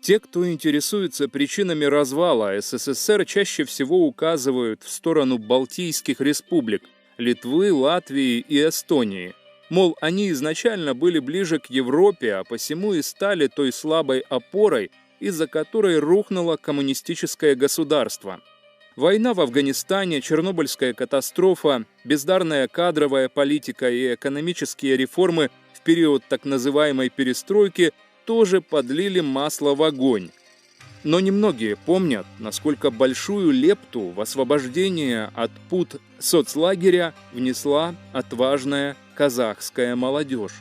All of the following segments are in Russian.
Те, кто интересуется причинами развала СССР, чаще всего указывают в сторону Балтийских республик – Литвы, Латвии и Эстонии. Мол, они изначально были ближе к Европе, а посему и стали той слабой опорой, из-за которой рухнуло коммунистическое государство. Война в Афганистане, Чернобыльская катастрофа, бездарная кадровая политика и экономические реформы в период так называемой перестройки тоже подлили масло в огонь. Но немногие помнят, насколько большую лепту в освобождение от пут соцлагеря внесла отважная казахская молодежь.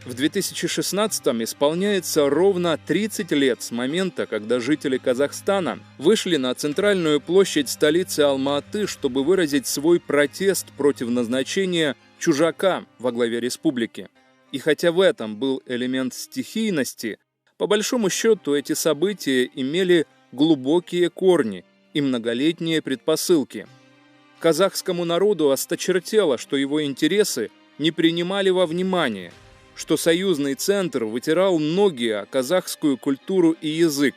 В 2016-м исполняется ровно 30 лет с момента, когда жители Казахстана вышли на центральную площадь столицы Алма-Аты, чтобы выразить свой протест против назначения чужака во главе республики. И хотя в этом был элемент стихийности, по большому счету эти события имели глубокие корни и многолетние предпосылки. Казахскому народу осточертело, что его интересы не принимали во внимание, что союзный центр вытирал ноги о казахскую культуру и язык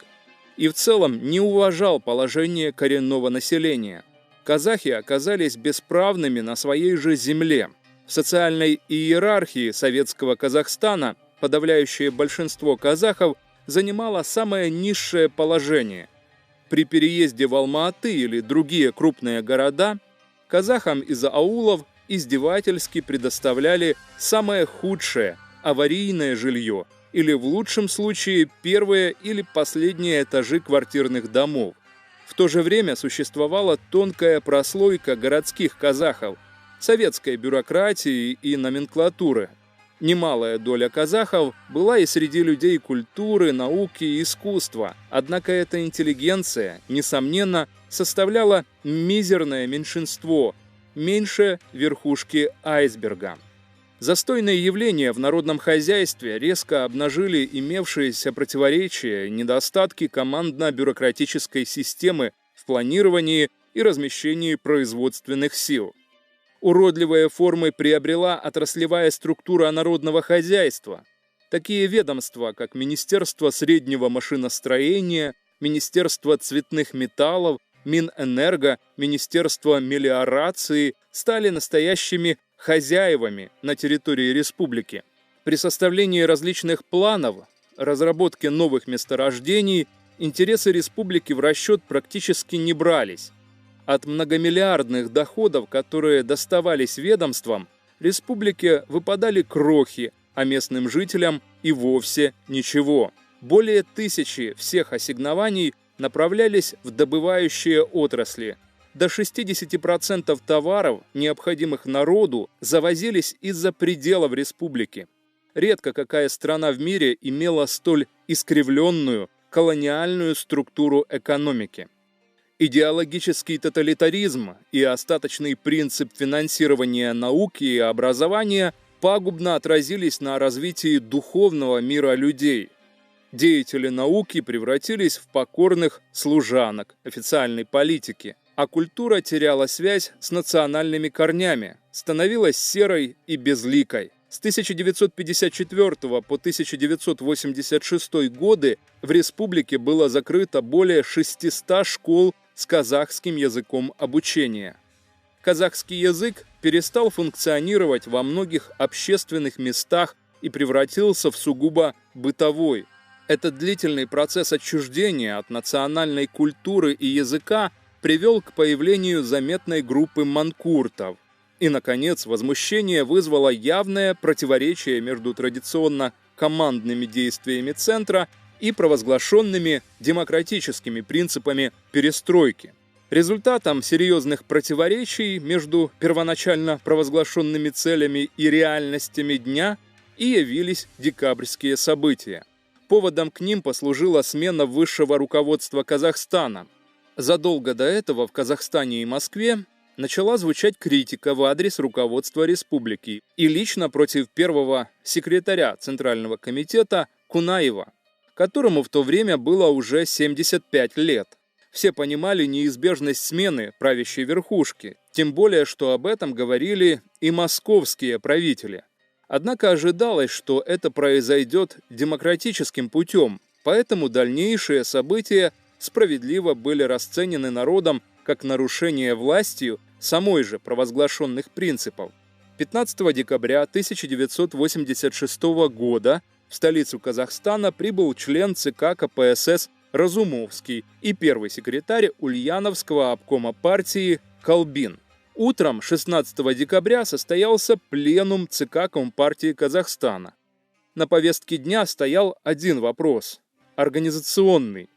и в целом не уважал положение коренного населения. Казахи оказались бесправными на своей же земле. В социальной иерархии советского Казахстана подавляющее большинство казахов занимало самое низшее положение. При переезде в Алма-Аты или другие крупные города казахам из аулов издевательски предоставляли самое худшее – аварийное жилье или в лучшем случае первые или последние этажи квартирных домов. В то же время существовала тонкая прослойка городских казахов, советской бюрократии и номенклатуры. Немалая доля казахов была и среди людей культуры, науки и искусства, однако эта интеллигенция, несомненно, составляла мизерное меньшинство, меньше верхушки айсберга. Застойные явления в народном хозяйстве резко обнажили имевшиеся противоречия и недостатки командно-бюрократической системы в планировании и размещении производственных сил. Уродливые формы приобрела отраслевая структура народного хозяйства. Такие ведомства, как Министерство среднего машиностроения, Министерство цветных металлов, Минэнерго, Министерство мелиорации, стали настоящими хозяевами на территории республики. При составлении различных планов, разработке новых месторождений, интересы республики в расчет практически не брались. От многомиллиардных доходов, которые доставались ведомствам, республике выпадали крохи, а местным жителям и вовсе ничего. Более 1000 всех ассигнований направлялись в добывающие отрасли. До 60% товаров, необходимых народу, завозились из-за пределов республики. Редко какая страна в мире имела столь искривленную колониальную структуру экономики. Идеологический тоталитаризм и остаточный принцип финансирования науки и образования пагубно отразились на развитии духовного мира людей. Деятели науки превратились в покорных служанок официальной политики, а культура теряла связь с национальными корнями, становилась серой и безликой. С 1954 по 1986 годы в республике было закрыто более 600 школ с казахским языком обучения. Казахский язык перестал функционировать во многих общественных местах и превратился в сугубо бытовой. Этот длительный процесс отчуждения от национальной культуры и языка привел к появлению заметной группы манкуртов. И, наконец, возмущение вызвало явное противоречие между традиционно командными действиями центра и провозглашенными демократическими принципами перестройки. Результатом серьезных противоречий между первоначально провозглашенными целями и реальностями дня и явились декабрьские события. Поводом к ним послужила смена высшего руководства Казахстана. Задолго до этого в Казахстане и Москве начала звучать критика в адрес руководства республики и лично против первого секретаря Центрального комитета Кунаева, которому в то время было уже 75 лет. Все понимали неизбежность смены правящей верхушки, тем более, что об этом говорили и московские правители. Однако ожидалось, что это произойдет демократическим путем, Поэтому дальнейшие события справедливо были расценены народом как нарушение властью самой же провозглашенных принципов. 15 декабря 1986 года в столицу Казахстана прибыл член ЦК КПСС Разумовский и первый секретарь Ульяновского обкома партии Колбин. Утром 16 декабря состоялся пленум ЦК Компартии Казахстана. На повестке дня стоял один вопрос – организационный.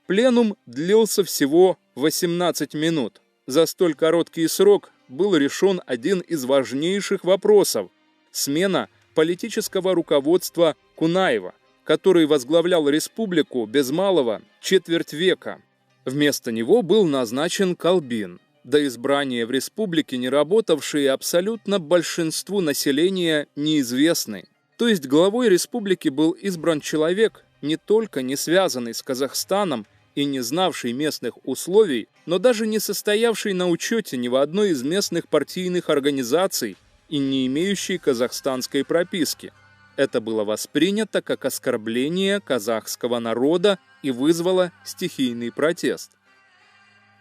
Пленум длился всего 18 минут. За столь короткий срок был решен один из важнейших вопросов – смена политического руководства Кунаева, который возглавлял республику без малого четверть века. Вместо него был назначен Колбин. До избрания в республике не работавшие абсолютно большинству населения неизвестны. То есть главой республики был избран человек, не только не связанный с Казахстаном и не знавший местных условий, но даже не состоявший на учете ни в одной из местных партийных организаций и не имеющий казахстанской прописки. Это было воспринято как оскорбление казахского народа и вызвало стихийный протест.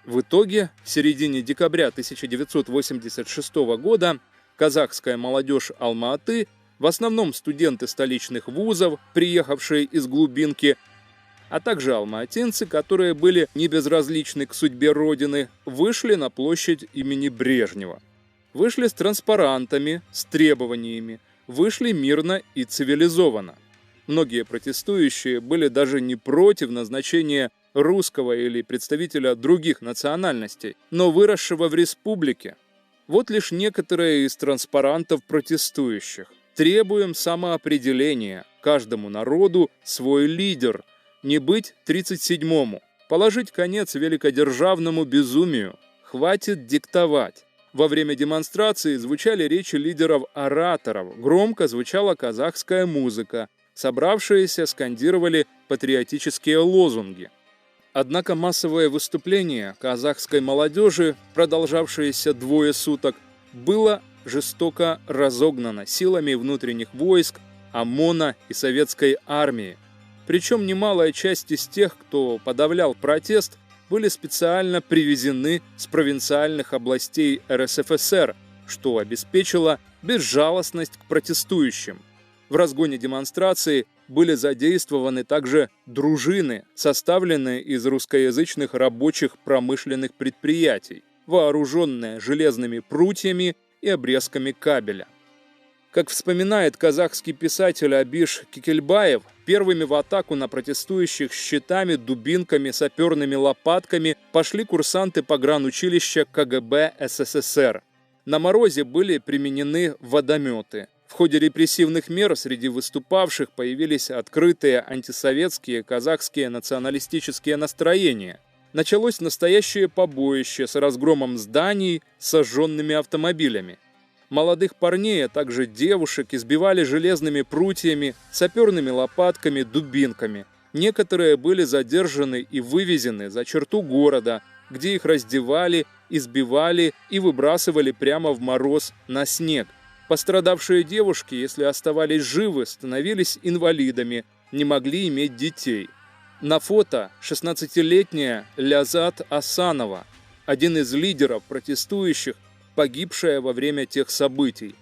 В итоге, в середине декабря 1986 года казахская молодежь Алма-Аты, в основном студенты столичных вузов, приехавшие из глубинки, а также алматинцы, которые были не безразличны к судьбе Родины, вышли на площадь имени Брежнева. Вышли с транспарантами, с требованиями, вышли мирно и цивилизованно. Многие протестующие были даже не против назначения русского или представителя других национальностей, но выросшего в республике. Вот лишь некоторые из транспарантов протестующих. Требуем самоопределения, каждому народу свой лидер, не быть 37-му, положить конец великодержавному безумию, хватит диктовать. Во время демонстрации звучали речи лидеров-ораторов, громко звучала казахская музыка, собравшиеся скандировали патриотические лозунги. Однако массовое выступление казахской молодежи, продолжавшееся двое суток, было жестоко разогнано силами внутренних войск, ОМОНа и советской армии. Причем немалая часть из тех, кто подавлял протест, были специально привезены с провинциальных областей РСФСР, что обеспечило безжалостность к протестующим. В разгоне демонстрации были задействованы также дружины, составленные из русскоязычных рабочих промышленных предприятий, вооруженные железными прутьями и обрезками кабеля. Как вспоминает казахский писатель Абиш Кекельбаев, первыми в атаку на протестующих с щитами, дубинками, саперными лопатками пошли курсанты погранучилища КГБ СССР. На морозе были применены водометы. В ходе репрессивных мер среди выступавших появились открытые антисоветские казахские националистические настроения. Началось настоящее побоище с разгромом зданий, сожженными автомобилями. Молодых парней, а также девушек избивали железными прутьями, саперными лопатками, дубинками. Некоторые были задержаны и вывезены за черту города, где их раздевали, избивали и выбрасывали прямо в мороз на снег. Пострадавшие девушки, если оставались живы, становились инвалидами, не могли иметь детей. На фото 16-летняя Лязат Асанова, один из лидеров протестующих, погибшая во время тех событий.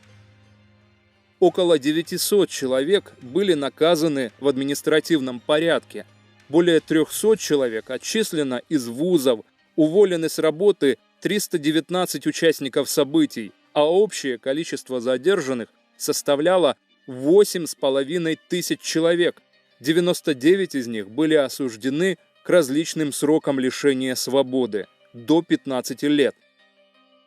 Около 900 человек были наказаны в административном порядке. Более 300 человек отчислено из вузов, уволены с работы 319 участников событий, а общее количество задержанных составляло 8,5 тысяч человек. 99 из них были осуждены к различным срокам лишения свободы до 15 лет.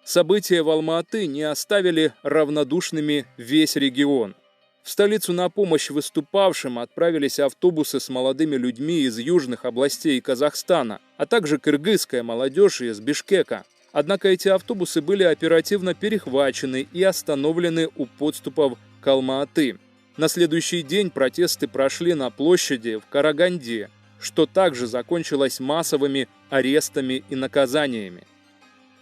События в Алма-Аты не оставили равнодушными весь регион. В столицу на помощь выступавшим отправились автобусы с молодыми людьми из южных областей Казахстана, а также кыргызская молодежь из Бишкека. Однако эти автобусы были оперативно перехвачены и остановлены у подступов к Алма-Аты. На следующий день протесты прошли на площади в Караганде, что также закончилось массовыми арестами и наказаниями.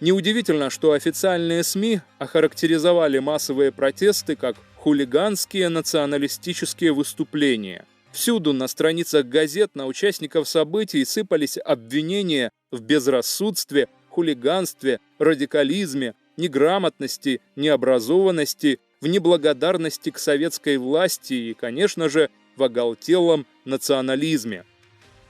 Неудивительно, что официальные СМИ охарактеризовали массовые протесты как хулиганские националистические выступления. Всюду на страницах газет на участников событий сыпались обвинения в безрассудстве, хулиганстве, радикализме, неграмотности, необразованности, в неблагодарности к советской власти и, конечно же, в оголтелом национализме.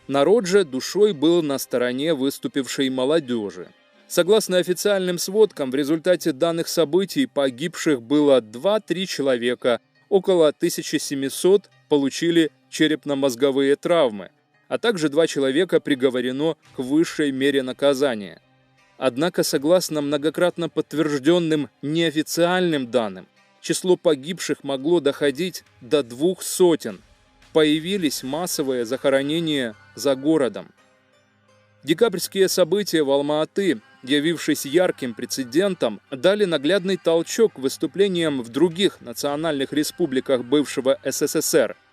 Народ же душой был на стороне выступившей молодежи. Согласно официальным сводкам, в результате данных событий погибших было 2-3 человека, около 1700 получили черепно-мозговые травмы, а также 2 человека приговорено к высшей мере наказания. Однако, согласно многократно подтвержденным неофициальным данным, число погибших могло доходить до 200. Появились массовые захоронения за городом. Декабрьские события в Алма-Аты, явившись ярким прецедентом, дали наглядный толчок выступлениям в других национальных республиках бывшего СССР –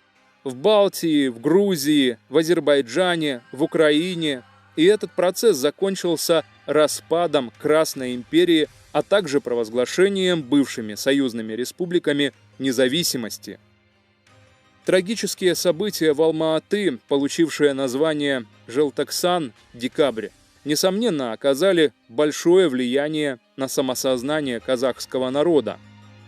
в Балтии, в Грузии, в Азербайджане, в Украине. И этот процесс закончился распадом Красной империи, а также провозглашением бывшими союзными республиками независимости. Трагические события в Алма-Аты, получившие название Желтоксан, декабрь, несомненно, оказали большое влияние на самосознание казахского народа.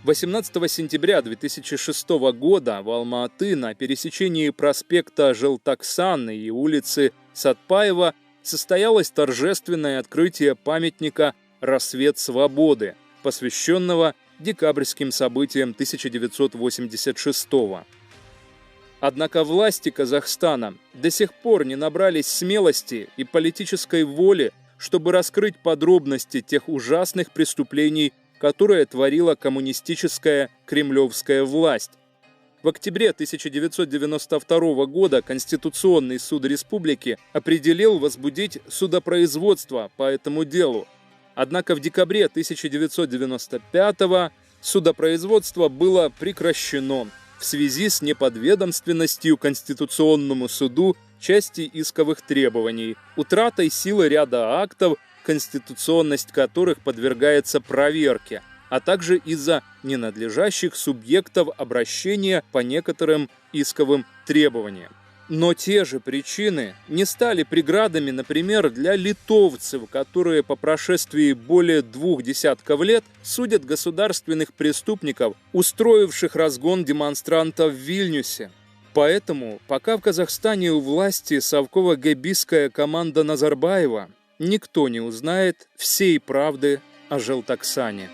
18 сентября 2006 года в Алма-Аты на пересечении проспекта Желтоксан и улицы Сатпаева состоялось торжественное открытие памятника «Рассвет свободы», посвященного декабрьским событиям 1986 года. Однако власти Казахстана до сих пор не набрались смелости и политической воли, чтобы раскрыть подробности тех ужасных преступлений, которые творила коммунистическая кремлевская власть. В октябре 1992 года Конституционный суд республики определил возбудить судопроизводство по этому делу. Однако в декабре 1995 судопроизводство было прекращено в связи с неподведомственностью Конституционному суду части исковых требований, утратой силы ряда актов, конституционность которых подвергается проверке, а также из-за ненадлежащих субъектов обращения по некоторым исковым требованиям. Но те же причины не стали преградами, например, для литовцев, которые по прошествии более 2 десятков лет судят государственных преступников, устроивших разгон демонстрантов в Вильнюсе. Поэтому, пока в Казахстане у власти совково-гэбистская команда Назарбаева, никто не узнает всей правды о Желтоксане.